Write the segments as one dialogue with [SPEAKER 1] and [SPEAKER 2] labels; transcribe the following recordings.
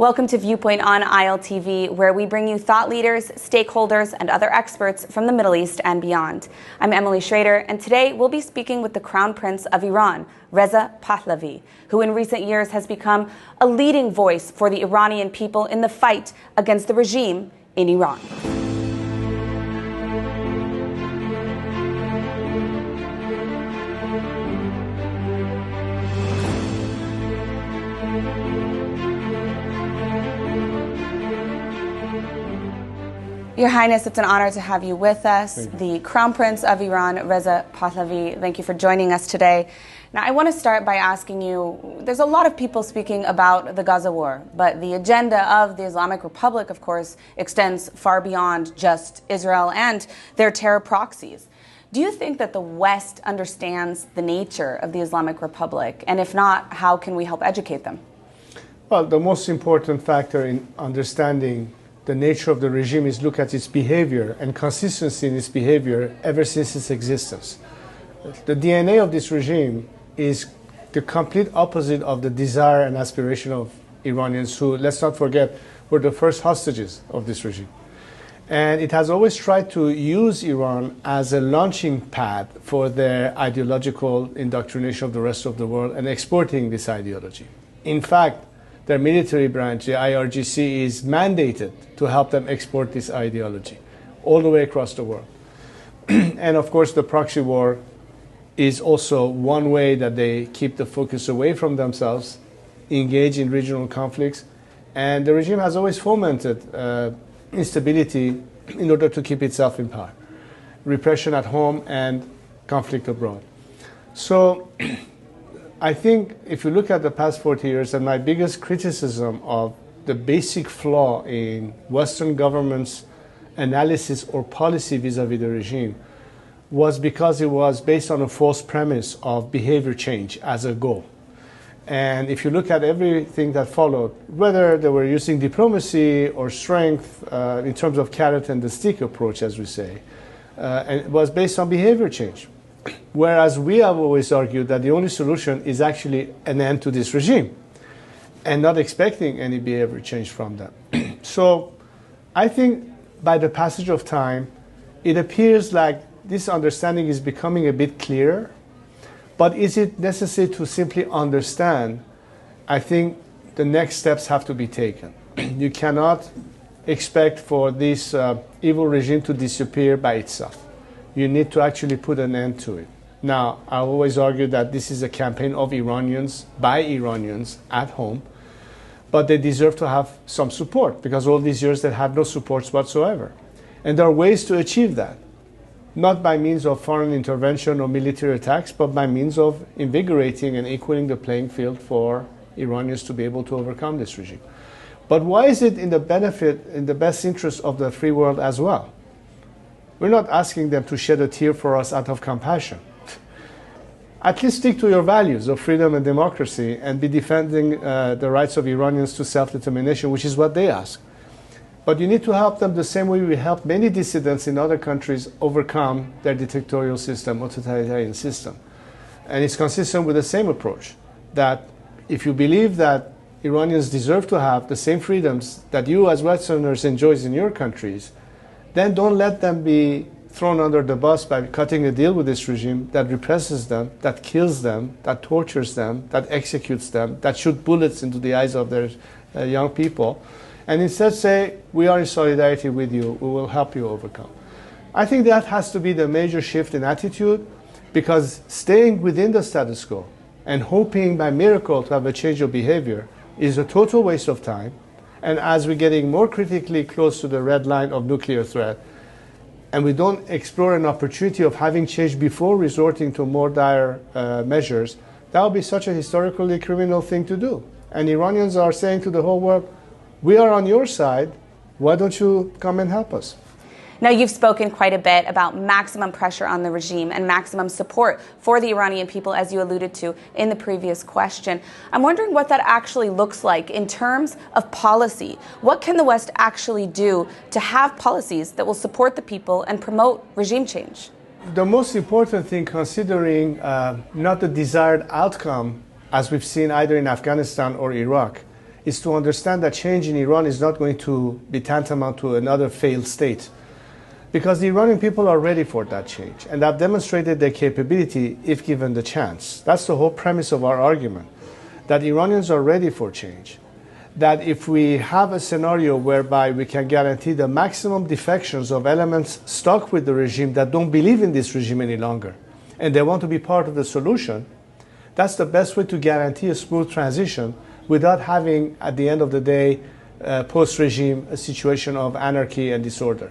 [SPEAKER 1] Welcome to Viewpoint on ILTV, where we bring you thought leaders, stakeholders, and other experts from the Middle East and beyond. I'm Emily Schrader, and today we'll be speaking with the Crown Prince of Iran, Reza Pahlavi, who in recent years has become a leading voice for the Iranian people in the fight against the regime in Iran. Your Highness, it's an honor to have you with us. The Crown Prince of Iran, Reza Pahlavi, thank you for joining us today. Now, I want to start by asking you, there's a lot of people speaking about the Gaza war, but the agenda of the Islamic Republic, of course, extends far beyond just Israel and their terror proxies. Do you think that the West understands the nature of the Islamic Republic? And if not, how can we help educate them?
[SPEAKER 2] Well, the most important factor in understanding the nature of the regime is look at its behavior and consistency in its behavior ever since its existence. The DNA of this regime is the complete opposite of the desire and aspiration of Iranians who, let's not forget, were the first hostages of this regime. And it has always tried to use Iran as a launching pad for their ideological indoctrination of the rest of the world and exporting this ideology. In fact, their military branch, the IRGC, is mandated to help them export this ideology all the way across the world. And of course, the proxy war is also one way that they keep the focus away from themselves, engage in regional conflicts, and the regime has always fomented instability in order to keep itself in power, repression at home and conflict abroad. So I think if you look at the past 40 years, and my biggest criticism of the basic flaw in Western governments' analysis or policy vis-a-vis the regime was because it was based on a false premise of behavior change as a goal. And if you look at everything that followed, whether they were using diplomacy or strength in terms of carrot and the stick approach, as we say, and it was based on behavior change. Whereas we have always argued that the only solution is actually an end to this regime and not expecting any behavior change from them. So I think by the passage of time, it appears like this understanding is becoming a bit clearer. But is it necessary to simply understand? I think the next steps have to be taken. You cannot expect for this evil regime to disappear by itself. You need to actually put an end to it. Now, I always argue that this is a campaign of Iranians, by Iranians at home, but they deserve to have some support because all these years they had no supports whatsoever. And there are ways to achieve that, not by means of foreign intervention or military attacks, but by means of invigorating and equaling the playing field for Iranians to be able to overcome this regime. But why is it in the benefit, in the best interest of the free world as well? We're not asking them to shed a tear for us out of compassion. At least stick to your values of freedom and democracy and be defending the rights of Iranians to self-determination, which is what they ask. But you need to help them the same way we help many dissidents in other countries overcome their dictatorial system, authoritarian system. And it's consistent with the same approach, that if you believe that Iranians deserve to have the same freedoms that you as Westerners enjoy in your countries, then don't let them be thrown under the bus by cutting a deal with this regime that represses them, that kills them, that tortures them, that executes them, that shoots bullets into the eyes of their young people, and instead say, we are in solidarity with you, we will help you overcome. I think that has to be the major shift in attitude, because staying within the status quo and hoping by miracle to have a change of behavior is a total waste of time. And as we're getting more critically close to the red line of nuclear threat, and we don't explore an opportunity of having change before resorting to more dire measures, that would be such a historically criminal thing to do. And Iranians are saying to the whole world, we are on your side, why don't you come and help us?
[SPEAKER 1] Now, you've spoken quite a bit about maximum pressure on the regime and maximum support for the Iranian people, as you alluded to in the previous question. I'm wondering what that actually looks like in terms of policy. What can the West actually do to have policies that will support the people and promote regime change?
[SPEAKER 2] The most important thing, considering not the desired outcome, as we've seen either in Afghanistan or Iraq, is to understand that change in Iran is not going to be tantamount to another failed state. Because the Iranian people are ready for that change, and have demonstrated their capability if given the chance. That's the whole premise of our argument, that Iranians are ready for change. That if we have a scenario whereby we can guarantee the maximum defections of elements stuck with the regime that don't believe in this regime any longer, and they want to be part of the solution, that's the best way to guarantee a smooth transition without having, at the end of the day, post-regime, a situation of anarchy and disorder.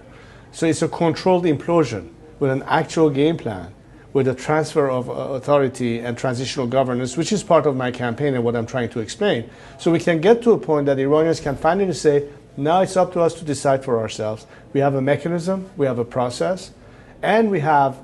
[SPEAKER 2] So it's a controlled implosion with an actual game plan, with a transfer of authority and transitional governance, which is part of my campaign and what I'm trying to explain. So we can get to a point that Iranians can finally say, now it's up to us to decide for ourselves. We have a mechanism, we have a process, and we have,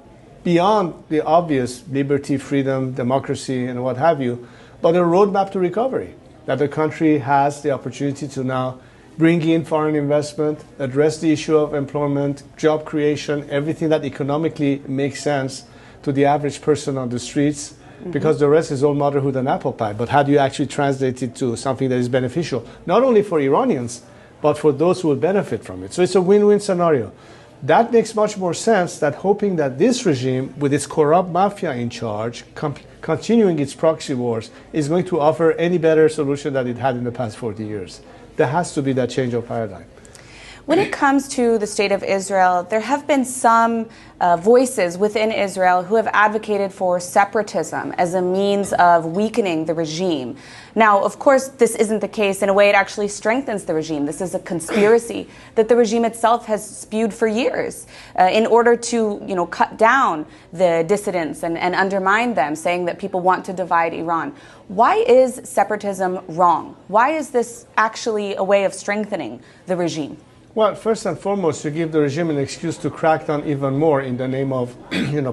[SPEAKER 2] beyond the obvious liberty, freedom, democracy, and what have you, but a roadmap to recovery, that the country has the opportunity to now bring in foreign investment, address the issue of employment, job creation, everything that economically makes sense to the average person on the streets, because the rest is all motherhood and apple pie. But how do you actually translate it to something that is beneficial, not only for Iranians, but for those who will benefit from it? So it's a win-win scenario. That makes much more sense than hoping that this regime, with its corrupt mafia in charge, continuing its proxy wars, is going to offer any better solution than it had in the past 40 years. There has to be that change of paradigm.
[SPEAKER 1] When it comes to the state of Israel, there have been some voices within Israel who have advocated for separatism as a means of weakening the regime. Now, of course, this isn't the case. In a way, it actually strengthens the regime. This is a conspiracy that the regime itself has spewed for years in order to, cut down the dissidents and undermine them, saying that people want to divide Iran. Why is separatism wrong? Why is this actually a way of strengthening the regime?
[SPEAKER 2] Well, first and foremost, to give the regime an excuse to crack down even more in the name of,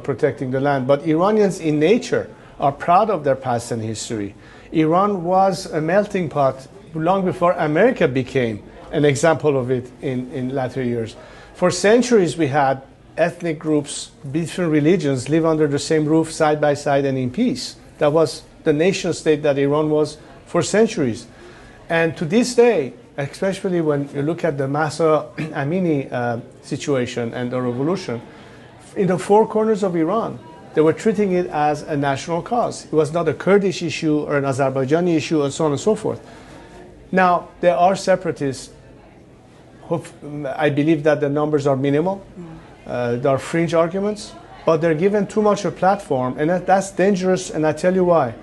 [SPEAKER 2] protecting the land. But Iranians in nature are proud of their past and history. Iran was a melting pot long before America became an example of it in latter years. For centuries, we had ethnic groups, different religions live under the same roof side by side and in peace. That was the nation state that Iran was for centuries. And to this day, especially when you look at the Mahsa Amini situation and the revolution, in the four corners of Iran, they were treating it as a national cause. It was not a Kurdish issue or an Azerbaijani issue and so on and so forth. Now, there are separatists. I believe that the numbers are minimal. There are fringe arguments, but they're given too much a platform, and that's dangerous, and I tell you why.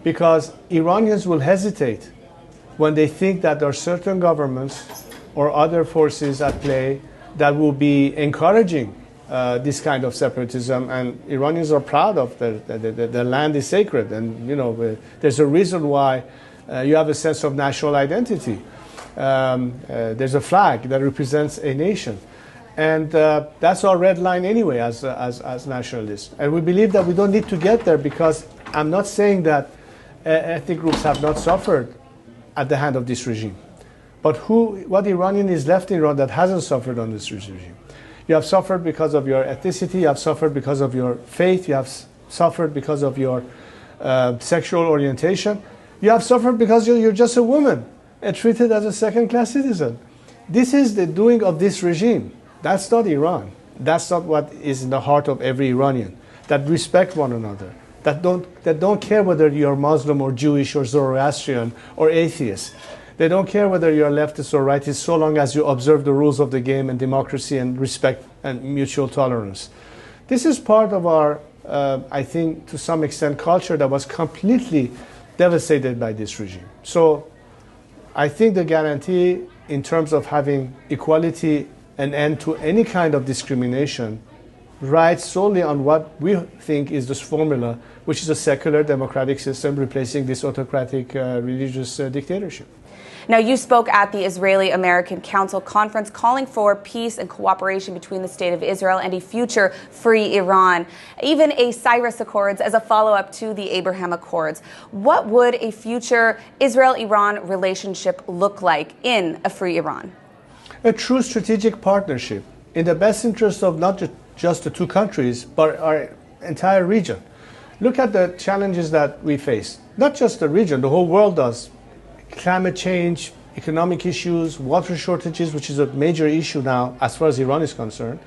[SPEAKER 2] Because Iranians will hesitate when they think that there are certain governments or other forces at play that will be encouraging this kind of separatism, and Iranians are proud of their land is sacred, and there's a reason why you have a sense of national identity. There's a flag that represents a nation, and that's our red line anyway as nationalists. And we believe that we don't need to get there, because I'm not saying that ethnic groups have not suffered at the hand of this regime. But what Iranian is left in Iran that hasn't suffered on this regime? You have suffered because of your ethnicity, you have suffered because of your faith, you have suffered because of your sexual orientation, you have suffered because you're just a woman and treated as a second-class citizen. This is the doing of this regime. That's not Iran. That's not what is in the heart of every Iranian, that respect one another, that don't care whether you're Muslim or Jewish or Zoroastrian or atheist. They don't care whether you're leftist or rightist, so long as you observe the rules of the game and democracy and respect and mutual tolerance. This is part of our, I think, to some extent, culture that was completely devastated by this regime. So I think the guarantee in terms of having equality and end to any kind of discrimination rides solely on what we think is this formula, which is a secular democratic system replacing this autocratic religious dictatorship.
[SPEAKER 1] Now, you spoke at the Israeli-American Council Conference calling for peace and cooperation between the State of Israel and a future free Iran, even a Cyrus Accords as a follow-up to the Abraham Accords. What would a future Israel-Iran relationship look like in a free Iran?
[SPEAKER 2] A true strategic partnership in the best interest of not just the two countries, but our entire region. Look at the challenges that we face. Not just the region, the whole world does. climate change, economic issues, water shortages, which is a major issue now as far as Iran is concerned.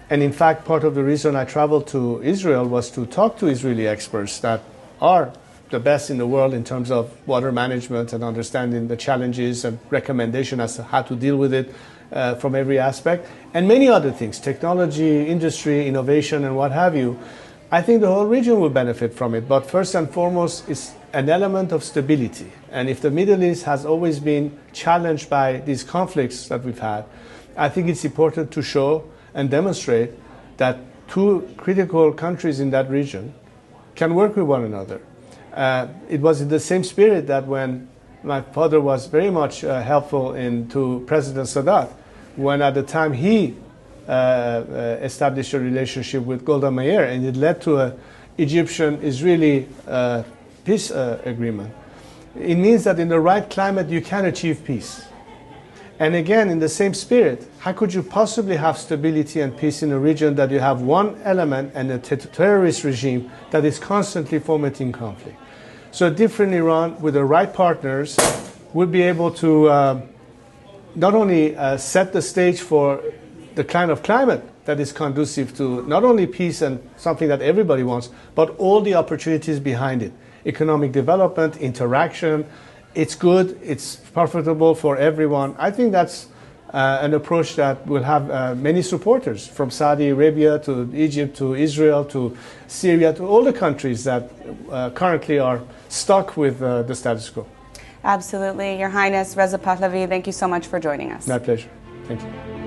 [SPEAKER 2] And in fact, part of the reason I traveled to Israel was to talk to Israeli experts that are the best in the world in terms of water management and understanding the challenges and recommendation as to how to deal with it from every aspect, and many other things, technology, industry, innovation, and what have you. I think the whole region will benefit from it, but first and foremost is an element of stability. And if the Middle East has always been challenged by these conflicts that we've had, I think it's important to show and demonstrate that two critical countries in that region can work with one another. It was in the same spirit that when my father was very much helpful to President Sadat, when at the time he established a relationship with Golda Meir, and it led to an Egyptian-Israeli peace agreement. It means that in the right climate you can achieve peace. And again, in the same spirit, how could you possibly have stability and peace in a region that you have one element and a terrorist regime that is constantly fomenting conflict? So a different Iran with the right partners would be able to not only set the stage for the kind of climate that is conducive to not only peace and something that everybody wants, but all the opportunities behind it. Economic development, interaction, it's good, it's profitable for everyone. I think that's an approach that will have many supporters, from Saudi Arabia to Egypt to Israel to Syria to all the countries that currently are stuck with the status quo.
[SPEAKER 1] Absolutely. Your Highness, Reza Pahlavi, thank you so much for joining us.
[SPEAKER 2] My pleasure. Thank you.